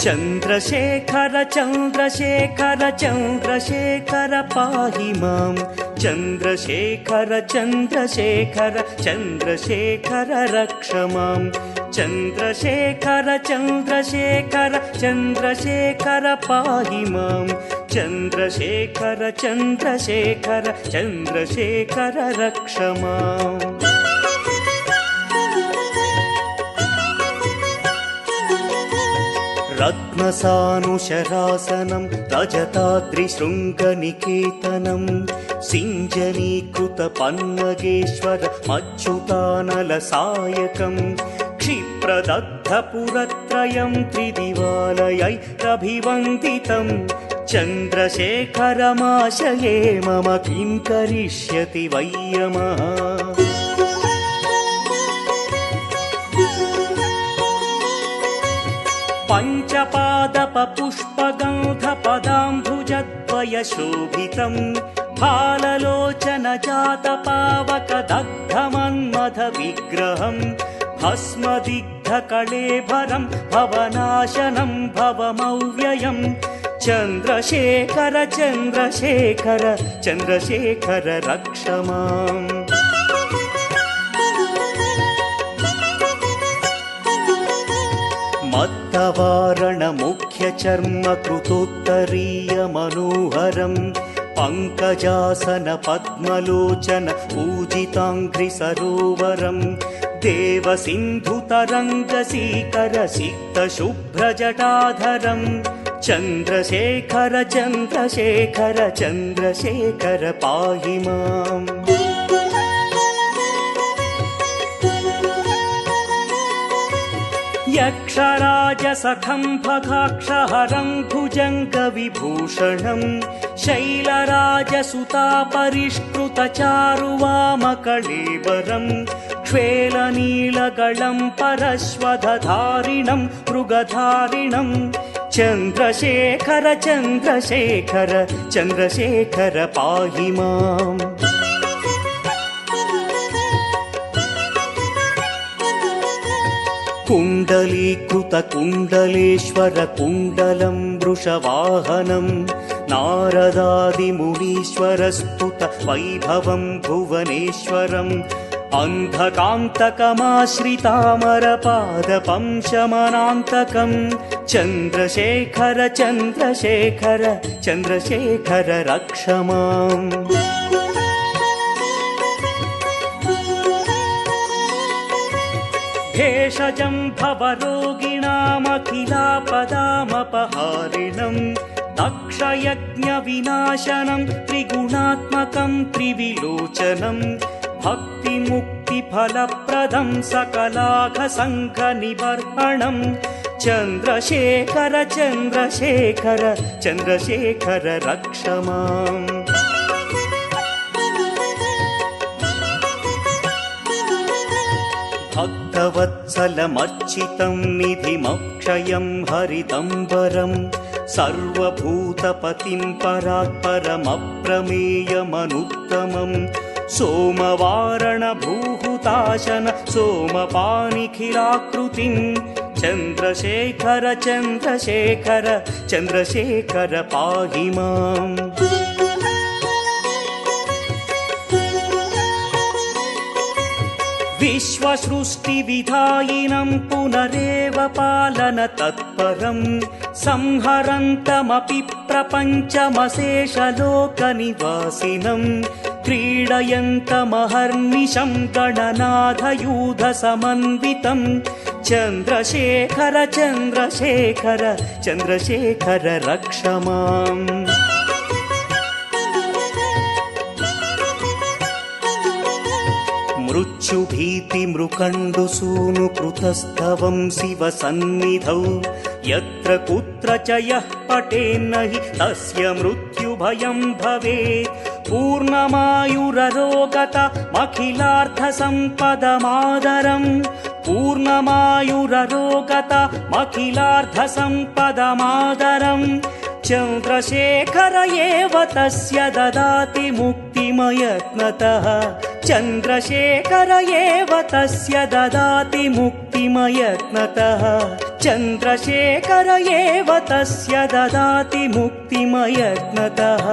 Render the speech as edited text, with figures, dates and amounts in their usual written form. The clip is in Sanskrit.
चन्द्रशेखर चन्द्रशेखर चन्द्रशेखर पाहि मां चन्द्रशेखर चन्द्रशेखर चन्द्रशेखर रक्ष मां चन्द्रशेखर चन्द्रशेखर चन्द्रशेखर पाहि मां चन्द्रशेखर चन्द्रशेखर चन्द्रशेखर रक्ष माम् रत्नसानुशरासनं रजताद्रिशृङ्गनिकेतनं सिञ्जनीकृतपन्नगेश्वर मच्युतानलसायकं क्षिप्रदग्धपुरत्रयं त्रिदिवालयैरभिवन्दितं चन्द्रशेखरमाशये मम किं करिष्यति वै यमः पञ्चपादपपुष्पगन्धपदाम्बुजद्वयशोभितं फाललोचनजातपावकदग्धमन्मथविग्रहं भस्मदिग्धकळेभरं भवनाशनं भवमव्ययं चन्द्रशेखर चन्द्रशेखर चन्द्रशेखर रक्ष माम् मत्तवारणमुख्यचर्मकृतोत्तरीयमनोहरं पङ्कजासन पद्मलोचन पूजिताङ्घ्रिसरोवरं देवसिन्धुतरङ्गसीकरसिक्तशुभ्रजटाधरं चन्द्रशेखर चन्द्रशेखर चन्द्रशेखर पाहि माम् यक्षराजसखम्भगाक्षहरं भुजङ्गविभूषणं शैलराजसुतापरिष्कृतचारुवामकळेबरं क्ष्वेलनीलगलं परश्वधधारिणं मृगधारिणं चन्द्रशेखर चन्द्रशेखर चन्द्रशेखर पाहि माम् कुण्डलीकृतकुण्डलेश्वर कुण्डलं वृषवाहनं नारदादिमुनीश्वरस्तुत वैभवं भुवनेश्वरम् अन्धकान्तकमाश्रितामरपादपं शमनान्तकं चन्द्रशेखर चन्द्रशेखर चन्द्रशेखर रक्ष माम् भेषजं भवरोगिणामखिलापदामपहारिणं दक्षयज्ञविनाशनं त्रिगुणात्मकं त्रिविलोचनं भक्तिमुक्तिफलप्रदं सकलाघसङ्घनिबर्हणं चन्द्रशेखर चन्द्रशेखर चन्द्रशेखर रक्ष माम् भक्तवत्सलमर्चितं निधिमक्षयं हरितम्बरं सर्वभूतपतिं परात्परमप्रमेयमनुत्तमं सोमवारणभूहुताशन सोमपानिखिलाकृतिं चन्द्रशेखर चन्द्रशेखर चन्द्रशेखर पाहि माम् विश्वसृष्टिविधायिनं पुनरेव पालन तत्परं संहरन्तमपि प्रपञ्चमशेषलोकनिवासिनं क्रीडयन्तमहर्निशं गणनाथयूधसमन्वितं चन्द्रशेखर चन्द्रशेखर चन्द्रशेखर रक्ष माम् मृत्युभीतिमृकण्डुसूनुकृतस्तवं शिवसन्निधौ यत्र कुत्र च यः पठेन्न हि तस्य मृत्युभयं भवेत् पूर्णमायुररोगतमखिलार्थसम्पदमादरं पूर्णमायुररोगतमखिलार्थसम्पदमादरं चन्द्रशेखर एव तस्य ददाति मुक्तिमयत्नतः चन्द्रशेखर एव तस्य ददाति मुक्तिमयत्नतः चन्द्रशेखर एव तस्य ददाति मुक्तिमयत्नतः